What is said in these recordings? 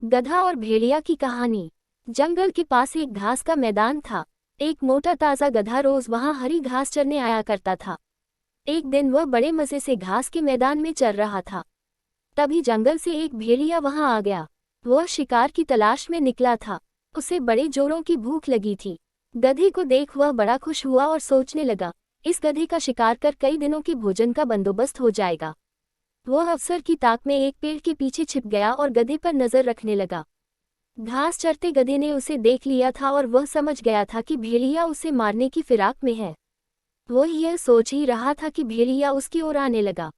गधा और भेड़िया की कहानी। जंगल के पास एक घास का मैदान था। एक मोटा ताजा गधा रोज वहां हरी घास चरने आया करता था। एक दिन वह बड़े मजे से घास के मैदान में चर रहा था। तभी जंगल से एक भेड़िया वहां आ गया। वह शिकार की तलाश में निकला था। उसे बड़े जोरों की भूख लगी थी। गधे को देख वह बड़ा खुश हुआ और सोचने लगा, इस गधे का शिकार कर कई दिनों के भोजन का बंदोबस्त हो जाएगा। वह अवसर की ताक में एक पेड़ के पीछे छिप गया और गधे पर नजर रखने लगा। घास चरते गधे ने उसे देख लिया था और वह समझ गया था कि भेड़िया उसे मारने की फिराक में है। वह यह सोच ही रहा था कि भेड़िया उसकी ओर आने लगा।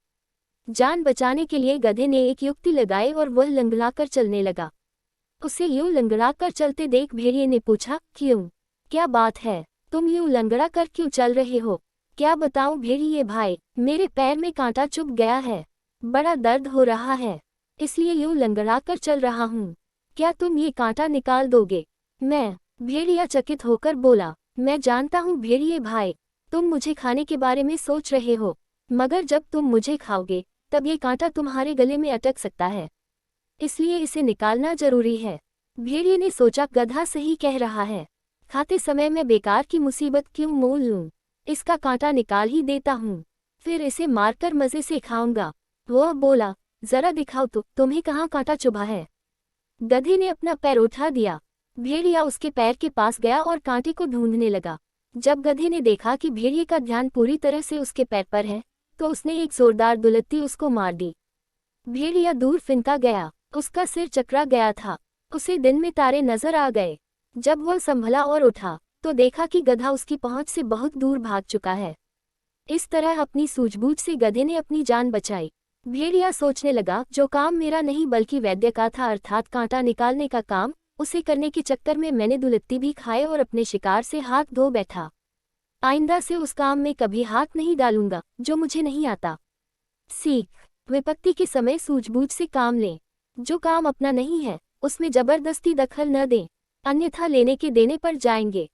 जान बचाने के लिए गधे ने एक युक्ति लगाई और वह लंगड़ाकर चलने लगा। उसे यूं लंगड़ाकर चलते देख भेड़िए ने पूछा, क्यों, क्या बात है, तुम यूं लंगड़ा कर क्यों चल रहे हो? क्या बताऊं भेड़िए भाई, मेरे पैर में कांटा चुभ गया है, बड़ा दर्द हो रहा है, इसलिए यूं लंगड़ाकर चल रहा हूँ। क्या तुम ये कांटा निकाल दोगे? भेड़िया चकित होकर बोला, मैं जानता हूँ भेड़िए भाई, तुम मुझे खाने के बारे में सोच रहे हो, मगर जब तुम मुझे खाओगे तब ये कांटा तुम्हारे गले में अटक सकता है, इसलिए इसे निकालना जरूरी है। भेड़िए ने सोचा, गधा सही कह रहा है, खाते समय मैं बेकार की मुसीबत क्यों मोल लूं, इसका कांटा निकाल ही देता हूँ, फिर इसे मारकर मजे से खाऊंगा। वह बोला, जरा दिखाओ तो, तुम्हें कहाँ कांटा चुभा है? गधे ने अपना पैर उठा दिया। भेड़िया उसके पैर के पास गया और कांटे को ढूंढने लगा। जब गधे ने देखा कि भेड़िए का ध्यान पूरी तरह से उसके पैर पर है, तो उसने एक जोरदार दुलत्ती उसको मार दी। भेड़िया दूर फिंका गया, उसका सिर चकरा गया था। उसे दिन में तारे नजर आ गए। जब वह संभला और उठा तो देखा कि गधा उसकी पहुंच से बहुत दूर भाग चुका है। इस तरह अपनी सूझबूझ से गधे ने अपनी जान बचाई। भेड़िया सोचने लगा, जो काम मेरा नहीं बल्कि वैद्य का था, अर्थात कांटा निकालने का काम, उसे करने के चक्कर में मैंने दुलत्ती भी खाए और अपने शिकार से हाथ धो बैठा। आइंदा से उस काम में कभी हाथ नहीं डालूंगा जो मुझे नहीं आता। सीख, विपत्ति के समय सूझबूझ से काम लें। जो काम अपना नहीं है उसमें जबरदस्ती दखल न दें, अन्यथा लेने के देने पर जाएंगे।